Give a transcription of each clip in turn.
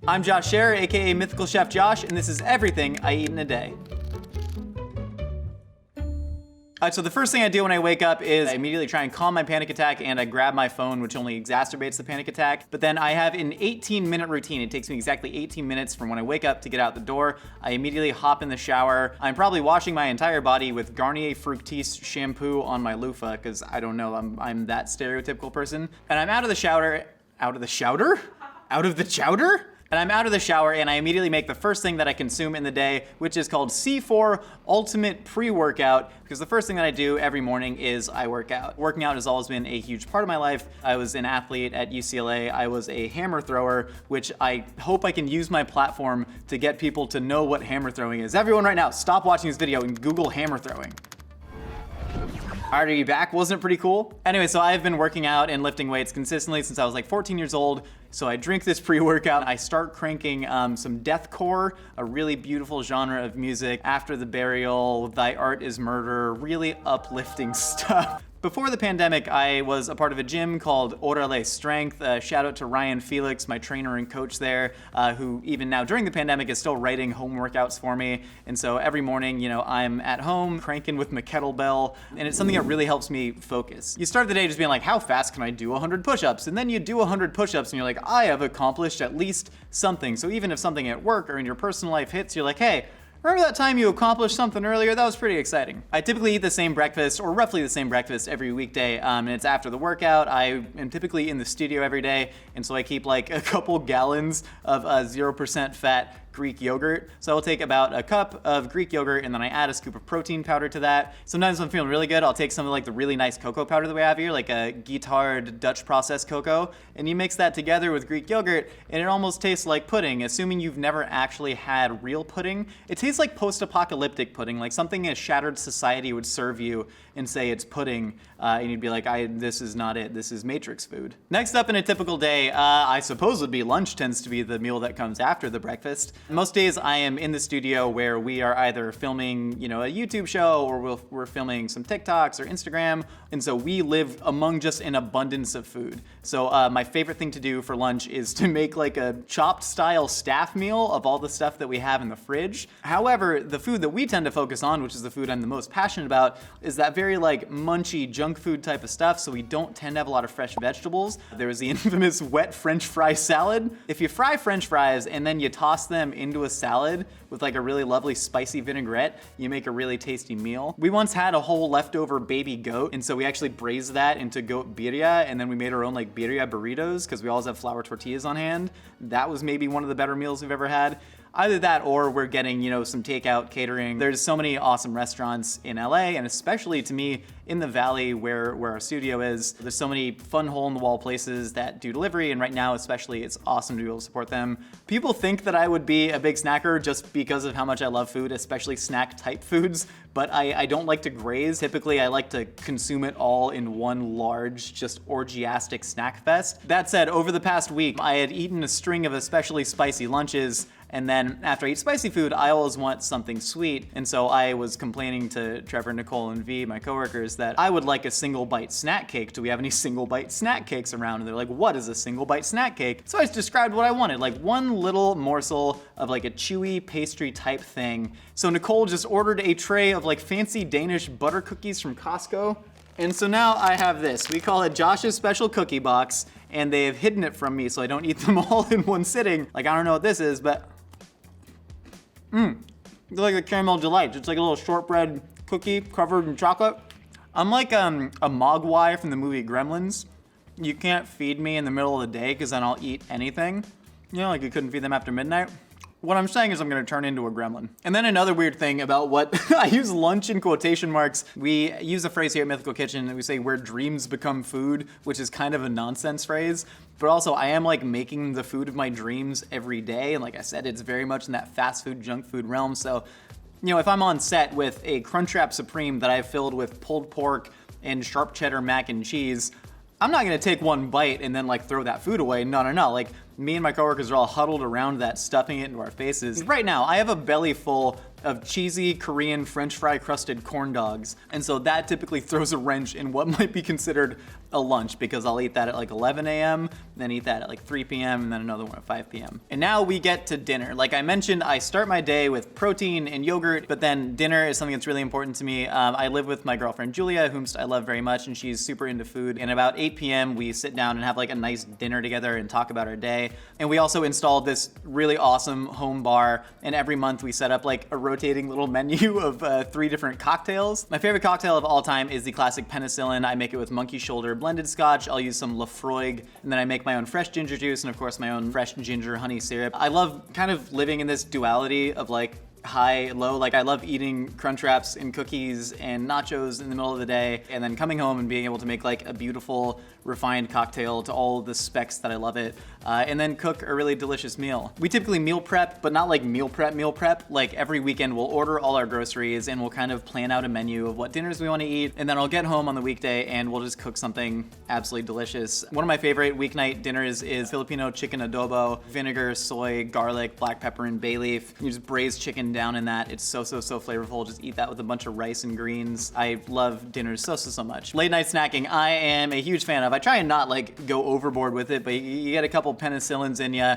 I'm Josh Scherer, aka Mythical Chef Josh, and this is everything I eat in a day. So the first thing I do when I wake up is I immediately try and calm my panic attack, and I grab my phone, which only exacerbates the panic attack. But then I have an 18-minute routine. It takes me exactly 18 minutes from when I wake up to get out the door. I immediately hop in the shower. I'm probably washing my entire body with Garnier Fructis shampoo on my loofah, because I don't know, I'm that stereotypical person. And I'm out of the chowder. And I'm out of the shower, and I immediately make the first thing that I consume in the day, which is called C4 Ultimate Pre-Workout, because the first thing that I do every morning is I work out. Working out has always been a huge part of my life. I was an athlete at UCLA. I was a hammer thrower, which I hope I can use my platform to get people to know what hammer throwing is. Everyone right now, stop watching this video and Google hammer throwing. Alright, are you back? Wasn't it pretty cool? Anyway, so I've been working out and lifting weights consistently since I was like 14 years old. So I drink this pre-workout. I start cranking some deathcore, a really beautiful genre of music. After the Burial, Thy Art is Murder, really uplifting stuff. Before the pandemic, I was a part of a gym called Orale Strength. Shout out to Ryan Felix, my trainer and coach there, who even now during the pandemic is still writing home workouts for me. And so every morning, I'm at home cranking with my kettlebell, and it's something that really helps me focus. You start the day just being like, how fast can I do 100 push-ups? And then you do 100 push-ups and you're like, I have accomplished at least something. So even if something at work or in your personal life hits, you're like, hey, remember that time you accomplished something earlier? That was pretty exciting. I typically eat the same breakfast, or roughly the same breakfast, every weekday, and it's after the workout. I am typically in the studio every day, and so I keep like a couple gallons of 0% fat Greek yogurt. So I'll take about a cup of Greek yogurt, and then I add a scoop of protein powder to that. Sometimes when I'm feeling really good, I'll take some of like the really nice cocoa powder that we have here, like a Guittard Dutch processed cocoa, and you mix that together with Greek yogurt, and it almost tastes like pudding, assuming you've never actually had real pudding. It tastes like post-apocalyptic pudding, like something a shattered society would serve you and say it's pudding, and you'd be like, this is not it, this is Matrix food. Next up in a typical day, I suppose would be lunch tends to be the meal that comes after the breakfast. Most days I am in the studio where we are either filming, a YouTube show, or we're filming some TikToks or Instagram, and so we live among just an abundance of food. So my favorite thing to do for lunch is to make like a chopped style staff meal of all the stuff that we have in the fridge. However, the food that we tend to focus on, which is the food I'm the most passionate about, is that very like munchy junk food type of stuff, so we don't tend to have a lot of fresh vegetables. There was the infamous wet French fry salad. If you fry French fries and then you toss them into a salad with like a really lovely spicy vinaigrette, you make a really tasty meal. We once had a whole leftover baby goat, and so we actually braised that into goat birria, and then we made our own like birria burritos because we always have flour tortillas on hand. That was maybe one of the better meals we've ever had. Either that or we're getting, some takeout catering. There's so many awesome restaurants in LA, and especially to me in the Valley where our studio is. There's so many fun hole-in-the-wall places that do delivery, and right now especially it's awesome to be able to support them. People think that I would be a big snacker just because of how much I love food, especially snack-type foods, but I don't like to graze. Typically, I like to consume it all in one large, just orgiastic snack fest. That said, over the past week, I had eaten a string of especially spicy lunches, and then after I eat spicy food, I always want something sweet. And so I was complaining to Trevor, Nicole, and V, my coworkers, that I would like a single bite snack cake. Do we have any single bite snack cakes around? And they're like, what is a single bite snack cake? So I just described what I wanted, like one little morsel of like a chewy pastry type thing. So Nicole just ordered a tray of like fancy Danish butter cookies from Costco. And so now I have this. We call it Josh's Special Cookie Box, and they have hidden it from me so I don't eat them all in one sitting. Like, I don't know what this is, but it's like a caramel delight. It's like a little shortbread cookie covered in chocolate. I'm like a mogwai from the movie Gremlins. You can't feed me in the middle of the day because then I'll eat anything. Like you couldn't feed them after midnight. What I'm saying is I'm gonna turn into a gremlin. And then another weird thing about what, I use lunch in quotation marks. We use a phrase here at Mythical Kitchen that we say where dreams become food, which is kind of a nonsense phrase. But also I am like making the food of my dreams every day. And like I said, it's very much in that fast food, junk food realm. So, if I'm on set with a Crunchwrap Supreme that I've filled with pulled pork and sharp cheddar mac and cheese, I'm not gonna take one bite and then like throw that food away. No. Like me and my coworkers are all huddled around that, stuffing it into our faces. Right now, I have a belly full of cheesy Korean French fry crusted corn dogs. And so that typically throws a wrench in what might be considered a lunch, because I'll eat that at like 11 a.m., then eat that at like 3 p.m., and then another one at 5 p.m. And now we get to dinner. Like I mentioned, I start my day with protein and yogurt, but then dinner is something that's really important to me. I live with my girlfriend Julia, whom I love very much, and she's super into food. And about 8 p.m., we sit down and have like a nice dinner together and talk about our day. And we also installed this really awesome home bar, and every month we set up like a rotating little menu of 3 different cocktails. My favorite cocktail of all time is the classic penicillin. I make it with monkey shoulder blended scotch. I'll use some Lafroig, and then I make my own fresh ginger juice, and of course my own fresh ginger honey syrup. I love kind of living in this duality of like high, low. Like I love eating crunch wraps and cookies and nachos in the middle of the day, and then coming home and being able to make like a beautiful refined cocktail to all the specs that I love it, and then cook a really delicious meal. We typically meal prep, but not like meal prep. Like every weekend we'll order all our groceries and we'll kind of plan out a menu of what dinners we want to eat, and then I'll get home on the weekday and we'll just cook something absolutely delicious. One of my favorite weeknight dinners is Filipino chicken adobo, vinegar, soy, garlic, black pepper, and bay leaf. You just braise chicken down in that. It's so flavorful. Just eat that with a bunch of rice and greens. I love dinners so much. Late night snacking, I am a huge fan of. I try and not like go overboard with it, but you get a couple penicillins in ya,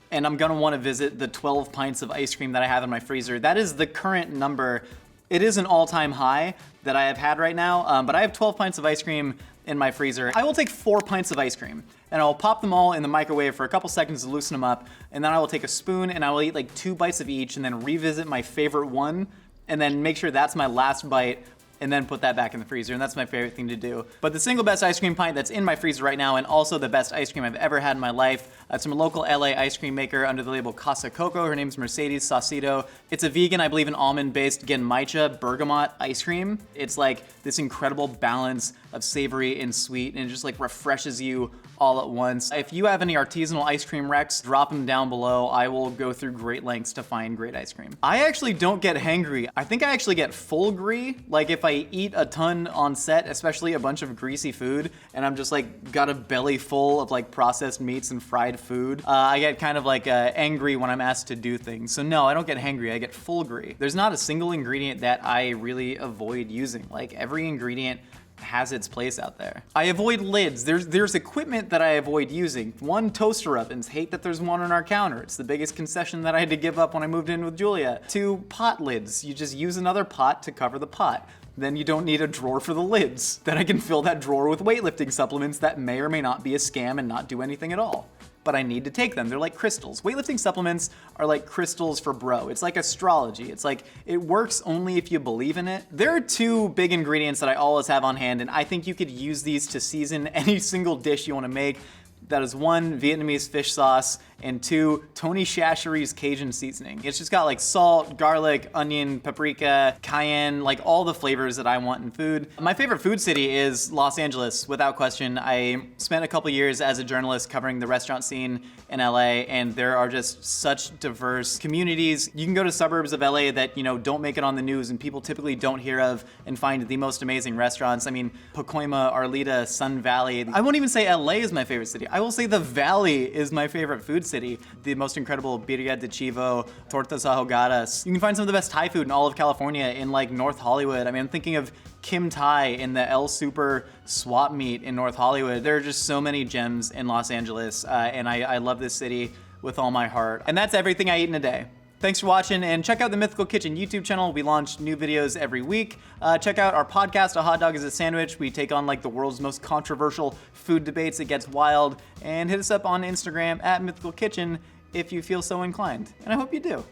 and I'm gonna want to visit the 12 pints of ice cream that I have in my freezer. That is the current number. It is an all-time high that I have had right now, but I have 12 pints of ice cream in my freezer. I will take 4 pints of ice cream, and I'll pop them all in the microwave for a couple seconds to loosen them up, and then I will take a spoon and I will eat like 2 bites of each, and then revisit my favorite one, and then make sure that's my last bite, and then put that back in the freezer, and that's my favorite thing to do. But the single best ice cream pint that's in my freezer right now, and also the best ice cream I've ever had in my life, it's from a local LA ice cream maker under the label Casa Coco. Her name's Mercedes Saucedo. It's a vegan, I believe, an almond-based genmaicha bergamot ice cream. It's like this incredible balance of savory and sweet, and it just like refreshes you all at once. If you have any artisanal ice cream recs, drop them down below. I will go through great lengths to find great ice cream. I actually don't get hangry. I think I actually get full-gry. Like if I eat a ton on set, especially a bunch of greasy food, and I'm just like got a belly full of like processed meats and fried food, I get kind of like angry when I'm asked to do things. So no, I don't get hangry, I get full-gry. There's not a single ingredient that I really avoid using. Like every ingredient has its place out there. I avoid lids. There's equipment that I avoid using. 1, toaster ovens. Hate that there's one on our counter. It's the biggest concession that I had to give up when I moved in with Julia. 2, pot lids. You just use another pot to cover the pot. Then you don't need a drawer for the lids. Then I can fill that drawer with weightlifting supplements that may or may not be a scam and not do anything at all. But I need to take them. They're like crystals. Weightlifting supplements are like crystals for bro. It's like astrology. It's like, it works only if you believe in it. There are 2 big ingredients that I always have on hand, and I think you could use these to season any single dish you want to make. That is 1, Vietnamese fish sauce, and 2, Tony Chachere's Cajun seasoning. It's just got like salt, garlic, onion, paprika, cayenne, like all the flavors that I want in food. My favorite food city is Los Angeles, without question. I spent a couple years as a journalist covering the restaurant scene in LA, and there are just such diverse communities. You can go to suburbs of LA that, you know, don't make it on the news and people typically don't hear of, and find the most amazing restaurants. I mean, Pacoima, Arleta, Sun Valley. I won't even say LA is my favorite city. I will say the Valley is my favorite food city. The most incredible birria de chivo, tortas ahogadas. You can find some of the best Thai food in all of California in like North Hollywood. I mean, I'm thinking of Kim Thai in the El Super swap meet in North Hollywood. There are just so many gems in Los Angeles, and I love this city with all my heart. And that's everything I eat in a day. Thanks for watching, and check out the Mythical Kitchen YouTube channel. We launch new videos every week. Check out our podcast, A Hot Dog is a Sandwich. We take on like the world's most controversial food debates. It gets wild. And hit us up on Instagram at Mythical Kitchen if you feel so inclined. And I hope you do.